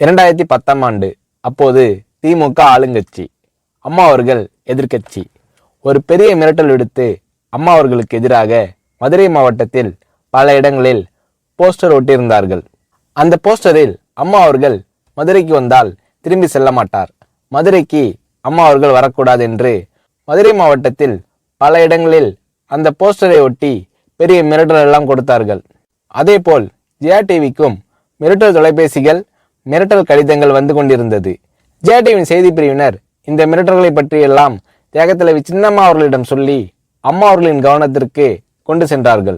2010ஆம் ஆண்டு. அப்போது திமுக ஆளுங்கட்சி, அம்மா அவர்கள் எதிர்க்கட்சி. ஒரு பெரிய மிரட்டல் விடுத்து அம்மா அவர்களுக்கு எதிராக மதுரை மாவட்டத்தில் பல இடங்களில் போஸ்டர் ஒட்டியிருந்தார்கள். அந்த போஸ்டரில் அம்மா அவர்கள் மதுரைக்கு வந்தால் திரும்பி செல்ல மாட்டார், மதுரைக்கு அம்மா அவர்கள் வரக்கூடாது என்று மதுரை மாவட்டத்தில் பல இடங்களில் அந்த போஸ்டரை ஒட்டி பெரிய மிரட்டல் எல்லாம் கொடுத்தார்கள். அதேபோல் ஜெயா டிவிக்கும் மிரட்டல் தொலைபேசிகள், மிரட்டல் கடிதங்கள் வந்து கொண்டிருந்தது. ஜெயா டிவியின் செய்தி பிரிவினர் இந்த மிரட்டல்களை பற்றியெல்லாம் தியாகத்தலைவி சின்னம்மா அவர்களிடம் சொல்லி அம்மா அவர்களின் கவனத்திற்கு கொண்டு சென்றார்கள்.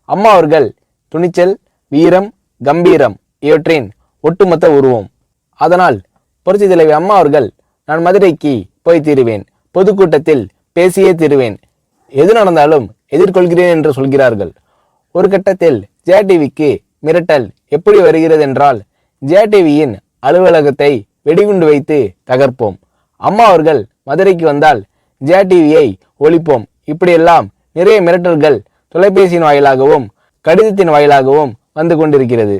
அம்மா அவர்கள் துணிச்சல், வீரம், கம்பீரம் இவற்றின் ஒட்டுமொத்த உருவம். அதனால் புரட்சி தலைவி அம்மா அவர்கள், நான் மதுரைக்கு போய் தீருவேன், பொதுக்கூட்டத்தில் பேசியே தீருவேன், எது நடந்தாலும் எதிர்கொள்கிறேன் என்று சொல்கிறார்கள். ஒரு கட்டத்தில் ஜெயா டிவிக்கு மிரட்டல் எப்படி வருகிறது என்றால், ஜெயா டிவியின் அலுவலகத்தை வெடிகுண்டு வைத்து தகர்ப்போம், அம்மா அவர்கள் மதுரைக்கு வந்தால் ஜெயா டிவியை ஒழிப்போம், இப்படியெல்லாம் நிறைய மிரட்டல்கள் தொலைபேசியின் வாயிலாகவும் கடிதத்தின் வாயிலாகவும் வந்து கொண்டிருக்கிறது.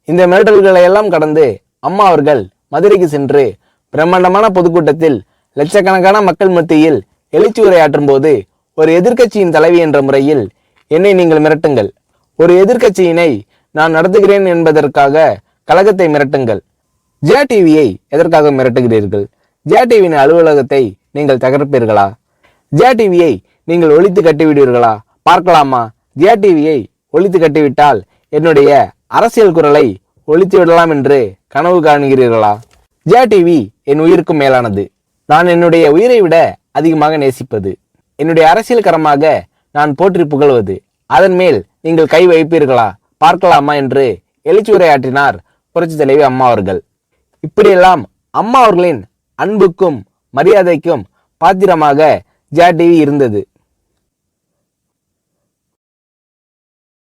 இந்த மிரட்டல்களை எல்லாம் கடந்து அம்மா அவர்கள் மதுரைக்கு சென்று பிரம்மாண்டமான பொதுக்கூட்டத்தில் லட்சக்கணக்கான மக்கள் மத்தியில் எழுச்சி உரையாற்றும் போது, ஒரு எதிர்க்கட்சியின் தலைவி என்ற முறையில் என்னை நீங்கள் மிரட்டுங்கள், ஒரு எதிர்க்கட்சியினை நான் நடத்துகிறேன் என்பதற்காக கழகத்தை மிரட்டுங்கள், ஜெயா டிவியை எதற்காக மிரட்டுகிறீர்கள், ஜெயா டிவியின் அலுவலகத்தை நீங்கள் தகர்ப்பீர்களா, ஜெயா டிவியை நீங்கள் ஒழித்து கட்டிவிடுவீர்களா, பார்க்கலாமா, ஜெயா டிவியை ஒழித்து கட்டிவிட்டால் என்னுடைய அரசியல் குரலை ஒழித்து விடலாம் என்று கனவு காணுகிறீர்களா? ஜெயா டிவி என் உயிருக்கும் மேலானது, நான் என்னுடைய உயிரை விட அதிகமாக நேசிப்பது, என்னுடைய அரசியல் கரமாக நான் போற்றி புகழ்வது, அதன் மேல் நீங்கள் கை வைப்பீர்களா, பார்க்கலாமா என்று எழுச்சி உரையாற்றினார் புரட்சி தலைவி அம்மா அவர்கள். இப்படியெல்லாம் அம்மா அவர்களின் அன்புக்கும் மரியாதைக்கும் பாத்திரமாக ஜெயா டிவி இருந்தது.